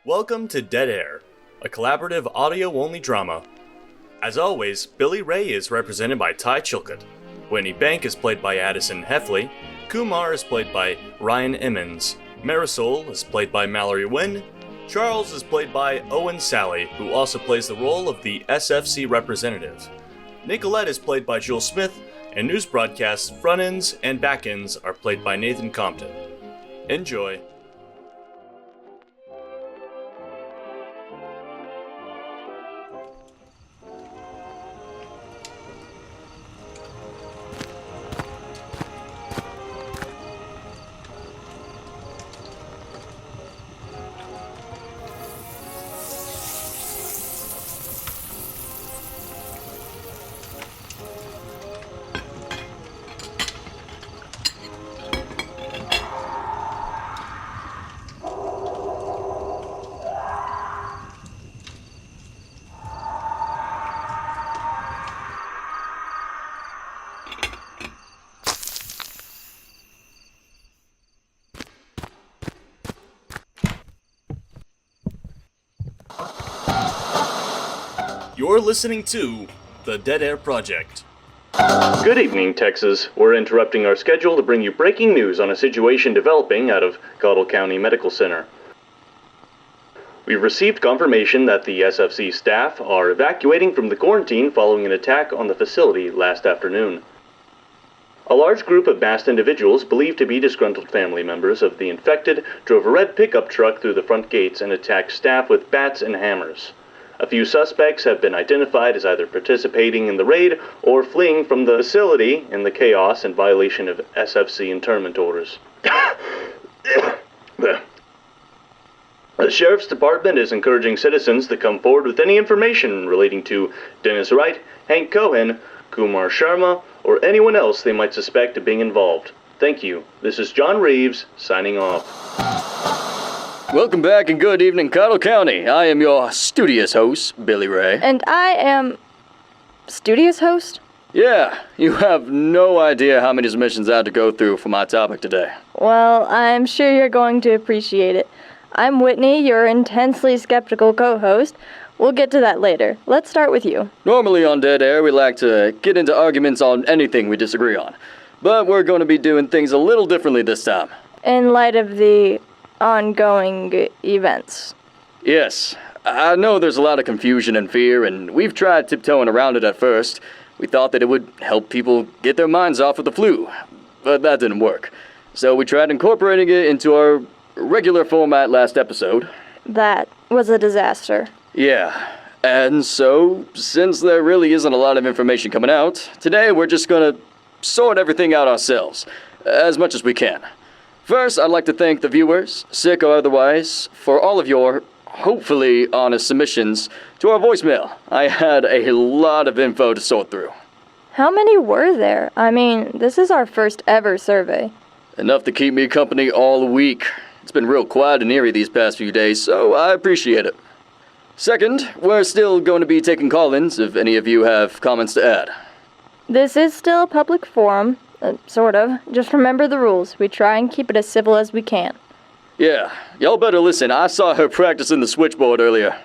Welcome to Dead Air, a collaborative audio-only drama. As always, Billy Ray is represented by Ty Chilcott. Whitney Bank is played by Addison Heffley. Kumar is played by Ryan Emmons. Marisol is played by Mallory Nguyen. Charles is played by Owen Sally, who also plays the role of the SFC representative. Nicolette is played by Jules Smith, and news broadcasts front ends and back ends are played by Nathan Compton. Enjoy. You're listening to The Dead Air Project. Good evening, Texas. We're interrupting our schedule to bring you breaking news on a situation developing out of Cottle County Medical Center. We've received confirmation that the SFC staff are evacuating from the quarantine following an attack on the facility last afternoon. A large group of masked individuals believed to be disgruntled family members of the infected drove a red pickup truck through the front gates and attacked staff with bats and hammers. A few suspects have been identified as either participating in the raid or fleeing from the facility in the chaos in violation of SFC internment orders. The Sheriff's Department is encouraging citizens to come forward with any information relating to Dennis Wright, Hank Cohen, Kumar Sharma, or anyone else they might suspect of being involved. Thank you. This is John Reeves, signing off. Welcome back and good evening, Cottle County. I am your studious host, Billy Ray. And I am... studious host? Yeah, you have no idea how many submissions I had to go through for my topic today. Well, I'm sure you're going to appreciate it. I'm Whitney, your intensely skeptical co-host. We'll get to that later. Let's start with you. Normally on Dead Air, we like to get into arguments on anything we disagree on. But we're going to be doing things a little differently this time. In light of the ongoing events. Yes, I know there's a lot of confusion and fear, and we've tried tiptoeing around it at first. We thought that it would help people get their minds off of the flu, but that didn't work. So we tried incorporating it into our regular format last episode. That was a disaster. Yeah, and so, since there really isn't a lot of information coming out, today we're just gonna sort everything out ourselves, as much as we can. First, I'd like to thank the viewers, sick or otherwise, for all of your, hopefully honest submissions to our voicemail. I had a lot of info to sort through. How many were there? I mean, this is our first ever survey. Enough to keep me company all week. It's been real quiet and eerie these past few days, so I appreciate it. Second, we're still going to be taking call-ins if any of you have comments to add. This is still a public forum. Sort of. Just remember the rules. We try and keep it as civil as we can. Yeah, y'all better listen. I saw her practicing the switchboard earlier.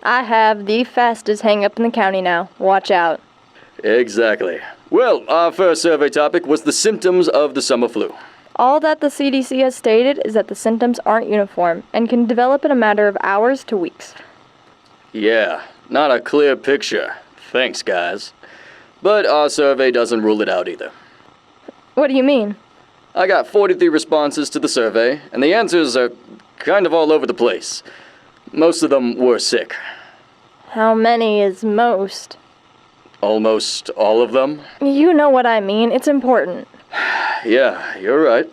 I have the fastest hang-up in the county now. Watch out. Exactly. Well, our first survey topic was the symptoms of the summer flu. All that the CDC has stated is that the symptoms aren't uniform and can develop in a matter of hours to weeks. Yeah, not a clear picture. Thanks, guys. But our survey doesn't rule it out either. What do you mean? I got 43 responses to the survey, and the answers are kind of all over the place. Most of them were sick. How many is most? Almost all of them? You know what I mean. It's important. Yeah, you're right.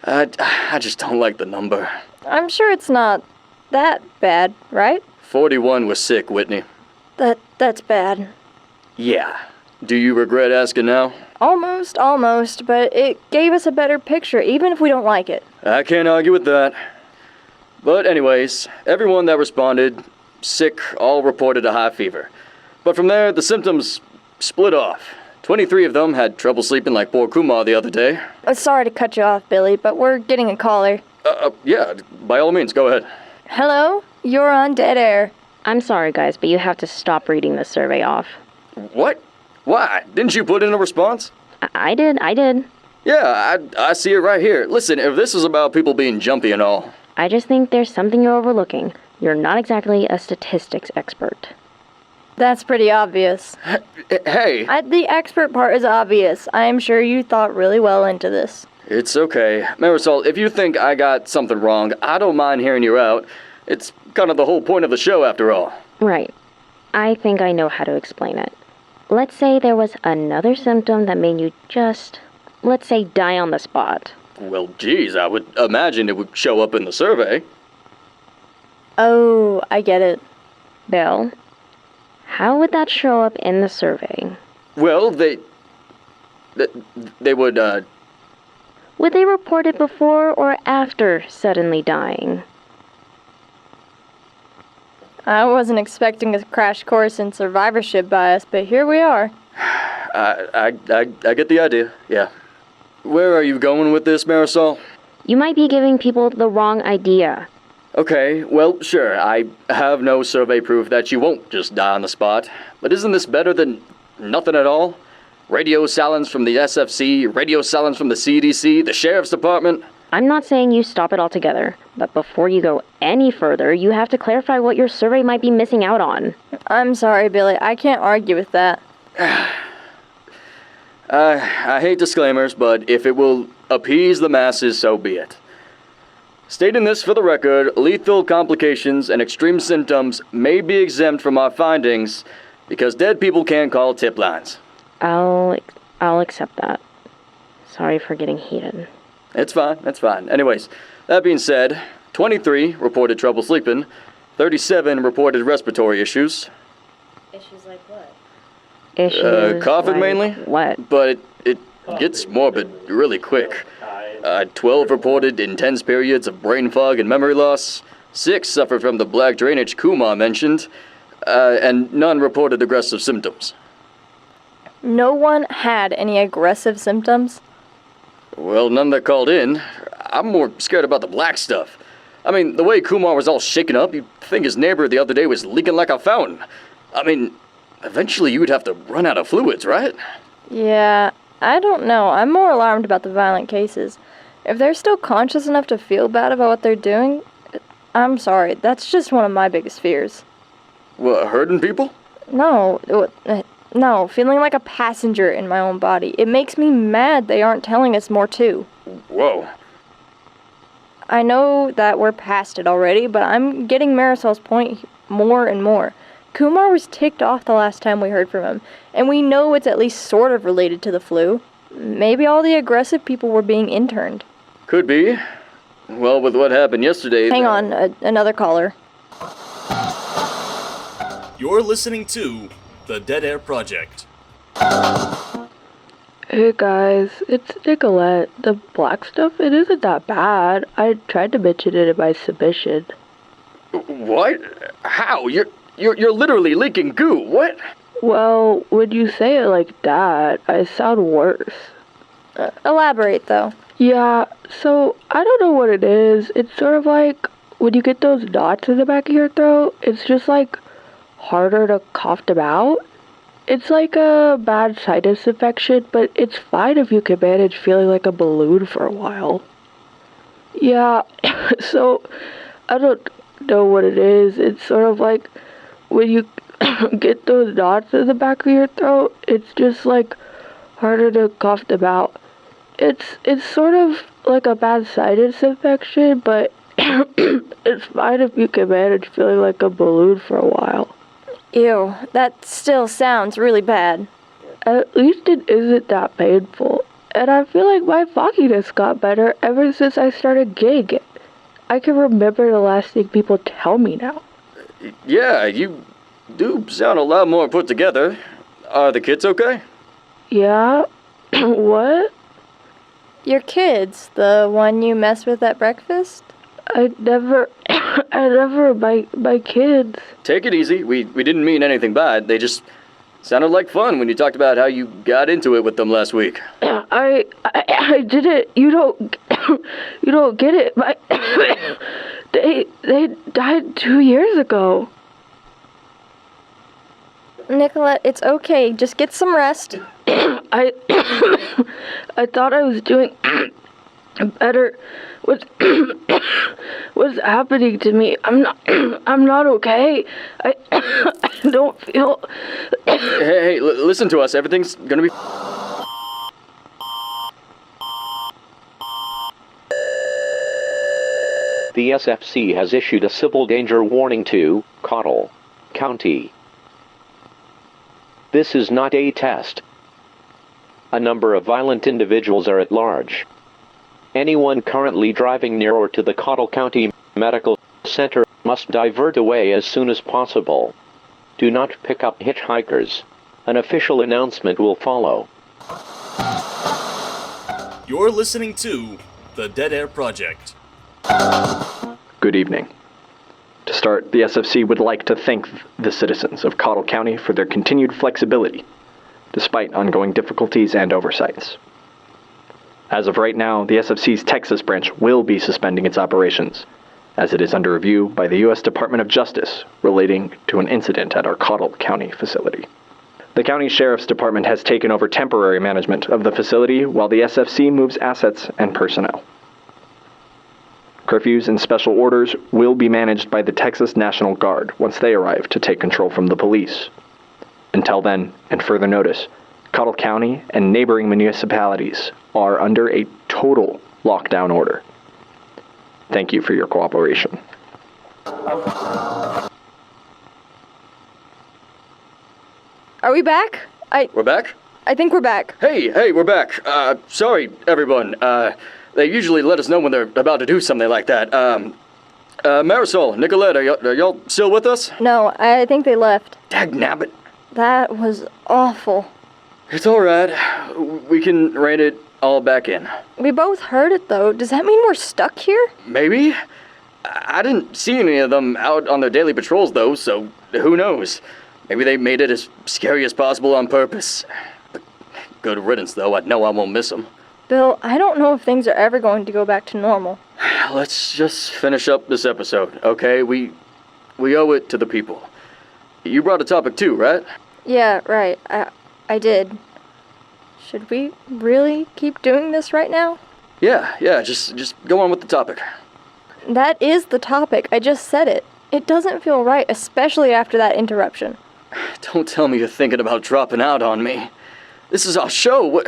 I just don't like the number. I'm sure it's not that bad, right? 41 were sick, Whitney. That's bad. Yeah. Do you regret asking now? Almost, but it gave us a better picture, even if we don't like it. I can't argue with that. But anyways, everyone that responded, sick, all reported a high fever. But from there, the symptoms split off. 23 of them had trouble sleeping like poor Kumar the other day. Sorry to cut you off, Billy, but we're getting a caller. Yeah, by all means, go ahead. Hello? You're on dead air. I'm sorry, guys, but you have to stop reading this survey off. What? Why? Didn't you put in a response? I did. Yeah, I see it right here. Listen, if this is about people being jumpy and all... I just think there's something you're overlooking. You're not exactly a statistics expert. That's pretty obvious. Hey! The expert part is obvious. I am sure you thought really well into this. It's okay. Marisol, if you think I got something wrong, I don't mind hearing you out. It's kind of the whole point of the show, after all. Right. I think I know how to explain it. Let's say there was another symptom that made you just, let's say, die on the spot. Well, geez, I would imagine it would show up in the survey. Oh, I get it. Bill, how would that show up in the survey? Well, they would, Would they report it before or after suddenly dying? I wasn't expecting a crash course in survivorship bias, but here we are. I get the idea, yeah. Where are you going with this, Marisol? You might be giving people the wrong idea. Okay, well, sure, I have no survey proof that you won't just die on the spot. But isn't this better than nothing at all? Radio silence from the SFC, radio silence from the CDC, the Sheriff's Department. I'm not saying you stop it altogether, but before you go any further, you have to clarify what your survey might be missing out on. I'm sorry, Billy. I can't argue with that. I hate disclaimers, but if it will appease the masses, so be it. Stating this for the record, lethal complications and extreme symptoms may be exempt from our findings because dead people can't call tip lines. I'll accept that. Sorry for getting heated. It's fine. Anyways, that being said, 23 reported trouble sleeping, 37 reported respiratory issues. Issues like what? Issues Coughing like mainly. What? But it gets morbid really quick. 12 reported intense periods of brain fog and memory loss. 6 suffered from the black drainage Kumar mentioned. And none reported aggressive symptoms. No one had any aggressive symptoms? Well, none that called in. I'm more scared about the black stuff. I mean, the way Kumar was all shaken up, you'd think his neighbor the other day was leaking like a fountain. I mean, eventually you would have to run out of fluids, right? Yeah, I don't know. I'm more alarmed about the violent cases. If they're still conscious enough to feel bad about what they're doing, I'm sorry, that's just one of my biggest fears. What, hurting people? No, feeling like a passenger in my own body. It makes me mad they aren't telling us more too. Whoa. I know that we're past it already, but I'm getting Marisol's point more and more. Kumar was ticked off the last time we heard from him, and we know it's at least sort of related to the flu. Maybe all the aggressive people were being interned. Could be. Well, with what happened yesterday... Hang on, another caller. You're listening to the Dead Air Project. Hey guys, it's Nicolette. The black stuff, it isn't that bad. I tried to mention it in my submission. What? How? You're literally leaking goo. What? Well, when you say it like that, I sound worse. Elaborate, though. Yeah, so I don't know what it is. It's sort of like when you get those knots in the back of your throat, it's just like harder to cough them out. It's like a bad sinus infection, but it's fine if you can manage feeling like a balloon for a while. Yeah, so I don't know what it is. It's sort of like when you get those knots in the back of your throat, it's just like harder to cough them out. It's sort of like a bad sinus infection, but it's fine if you can manage feeling like a balloon for a while. Ew, that still sounds really bad. At least it isn't that painful. And I feel like my fogginess got better ever since I started getting it. I can remember the last thing people tell me now. Yeah, you do sound a lot more put together. Are the kids okay? Yeah? What? Your kids, the one you mess with at breakfast? My kids. Take it easy. We didn't mean anything bad. They just sounded like fun when you talked about how you got into it with them last week. I didn't, you don't get it. They died 2 years ago. Nicolette, it's okay. Just get some rest. I I thought I was doing better. What's happening to me? I'm not okay. I don't feel. Hey, listen to us. Everything's gonna be. The SFC has issued a civil danger warning to Cottle County. This is not a test. A number of violent individuals are at large. Anyone currently driving near or to the Cottle County Medical Center must divert away as soon as possible. Do not pick up hitchhikers. An official announcement will follow. You're listening to the Dead Air Project. Good evening. To start, the SFC would like to thank the citizens of Cottle County for their continued flexibility, despite ongoing difficulties and oversights. As of right now, the SFC's Texas branch will be suspending its operations, as it is under review by the U.S. Department of Justice relating to an incident at our Cottle County facility. The county sheriff's department has taken over temporary management of the facility while the SFC moves assets and personnel. Curfews and special orders will be managed by the Texas National Guard once they arrive to take control from the police. Until then, and further notice, Cottle County and neighboring municipalities are under a total lockdown order. Thank you for your cooperation. Are we back? We're back? I think we're back. Hey, we're back. Sorry, everyone. They usually let us know when they're about to do something like that. Marisol, Nicolette, are y'all still with us? No, I think they left. Dagnabbit. That was awful. It's alright. We can rein it all back in. We both heard it, though. Does that mean we're stuck here? Maybe? I didn't see any of them out on their daily patrols, though, so who knows? Maybe they made it as scary as possible on purpose. But good riddance, though. I know I won't miss them. Bill, I don't know if things are ever going to go back to normal. Let's just finish up this episode, okay? We owe it to the people. You brought a topic too, right? Yeah, right. I did. Should we really keep doing this right now? Yeah, just go on with the topic. That is the topic. I just said it. It doesn't feel right, especially after that interruption. Don't tell me you're thinking about dropping out on me. This is our show.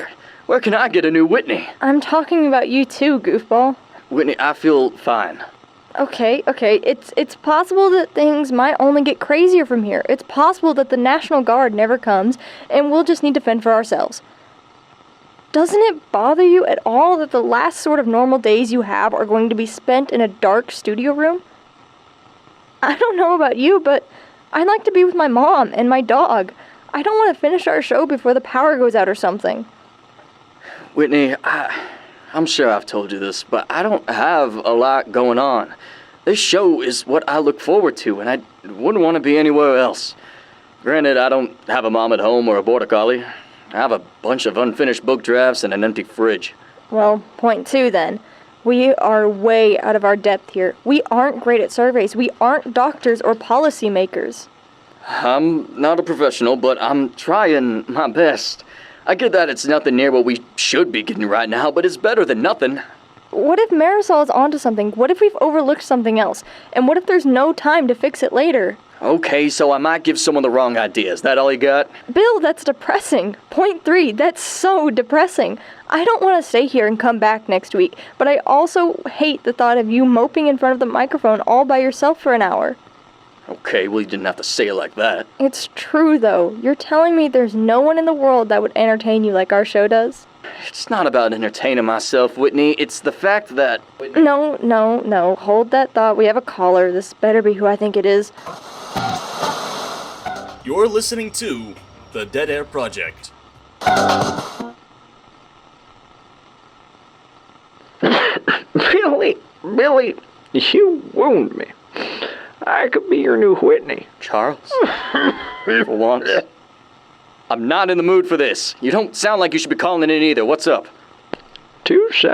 Where can I get a new Whitney? I'm talking about you too, goofball. Whitney, I feel fine. Okay. It's possible that things might only get crazier from here. It's possible that the National Guard never comes, and we'll just need to fend for ourselves. Doesn't it bother you at all that the last sort of normal days you have are going to be spent in a dark studio room? I don't know about you, but I'd like to be with my mom and my dog. I don't want to finish our show before the power goes out or something. Whitney, I'm sure I've told you this, but I don't have a lot going on. This show is what I look forward to, and I wouldn't want to be anywhere else. Granted, I don't have a mom at home or a border collie. I have a bunch of unfinished book drafts and an empty fridge. Well, point two then. We are way out of our depth here. We aren't great at surveys. We aren't doctors or policymakers. I'm not a professional, but I'm trying my best. I get that it's nothing near what we should be getting right now, but it's better than nothing. What if Marisol is onto something? What if we've overlooked something else? And what if there's no time to fix it later? Okay, so I might give someone the wrong idea. Is that all you got? Bill, that's depressing. Point three, that's so depressing. I don't want to stay here and come back next week, but I also hate the thought of you moping in front of the microphone all by yourself for an hour. Okay, well, you didn't have to say it like that. It's true, though. You're telling me there's no one in the world that would entertain you like our show does? It's not about entertaining myself, Whitney. It's the fact that... No. Hold that thought. We have a caller. This better be who I think it is. You're listening to the Dead Air Project. Billy, you wound me. I could be your new Whitney. Charles? For once. I'm not in the mood for this. You don't sound like you should be calling in either. What's up? Touche.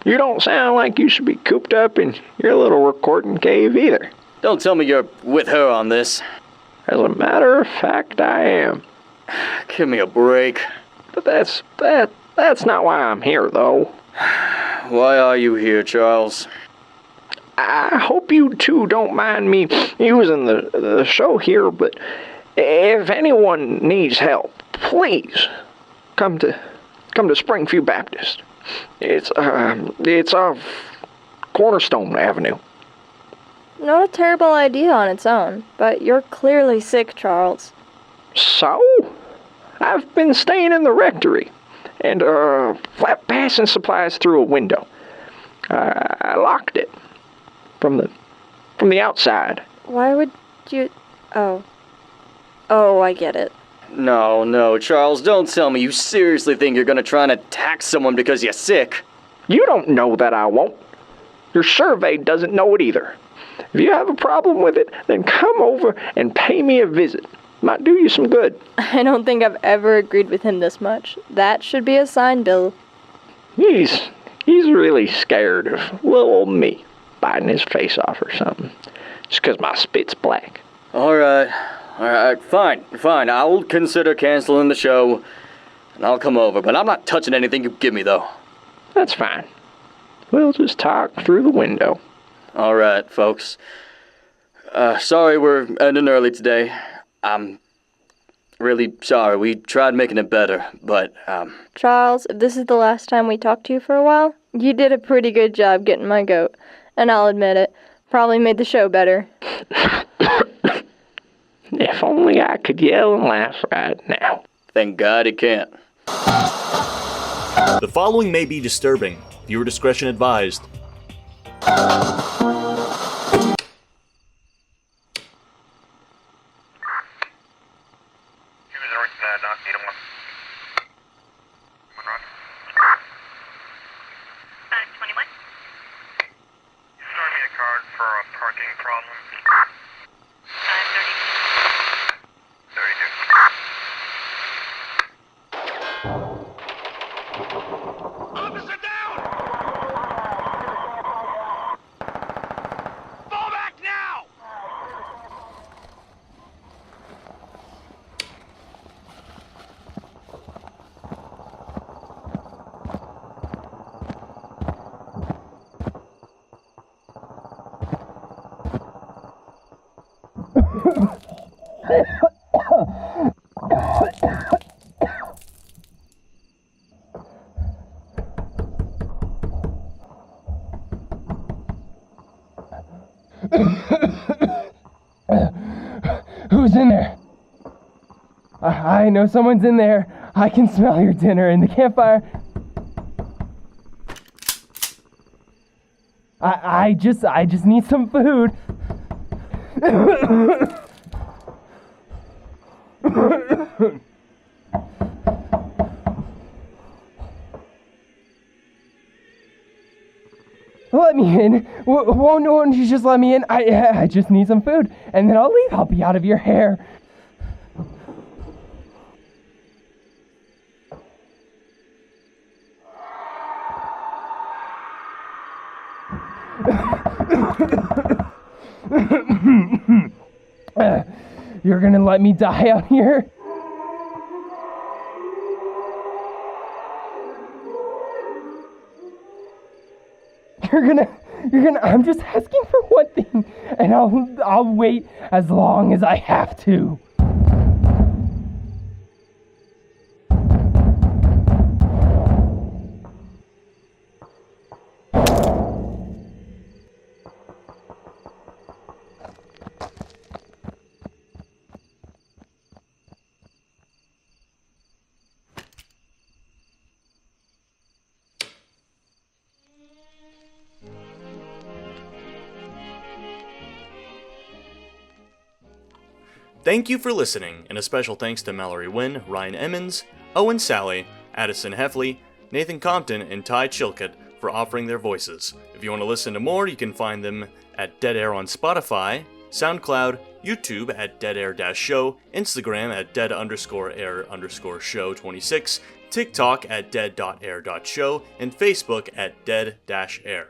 You don't sound like you should be cooped up in your little recording cave either. Don't tell me you're with her on this. As a matter of fact, I am. Give me a break. But that's not why I'm here, though. Why are you here, Charles? I hope you two don't mind me using the show here, but if anyone needs help, please come to Springfield Baptist. It's off Cornerstone Avenue. Not a terrible idea on its own, but you're clearly sick, Charles. So? I've been staying in the rectory and passing supplies through a window. I locked it from the outside. Why would you... Oh, I get it. No, Charles, don't tell me you seriously think you're gonna try and attack someone because you're sick. You don't know that I won't. Your survey doesn't know it either. If you have a problem with it, then come over and pay me a visit. Might do you some good. I don't think I've ever agreed with him this much. That should be a sign, Bill. He's really scared of little old me biting his face off or something. Just 'cause my spit's black. All right, fine. I'll consider canceling the show, and I'll come over, but I'm not touching anything you give me, though. That's fine. We'll just talk through the window. All right, folks. Sorry we're ending early today. I'm really sorry. We tried making it better, but, Charles, if this is the last time we talk to you for a while, you did a pretty good job getting my goat. And I'll admit it, probably made the show better. If only I could yell and laugh right now. Thank God he can't. The following may be disturbing. Viewer discretion advised. Who's in there? I know someone's in there. I can smell your dinner in the campfire. I just need some food. Let me in. Won't you just let me in? I just need some food, and then I'll leave. I'll be out of your hair. You're gonna let me die out here? You're gonna, I'm just asking for one thing, and I'll wait as long as I have to. Thank you for listening, and a special thanks to Mallory Nguyen, Ryan Emmons, Owen Sally, Addison Heffley, Nathan Compton, and Ty Chilcutt for offering their voices. If you want to listen to more, you can find them at Dead Air on Spotify, SoundCloud, YouTube at Dead Air-Show, Instagram at Dead_Air_Show 26, TikTok at dead.air.show, and Facebook at dead-air.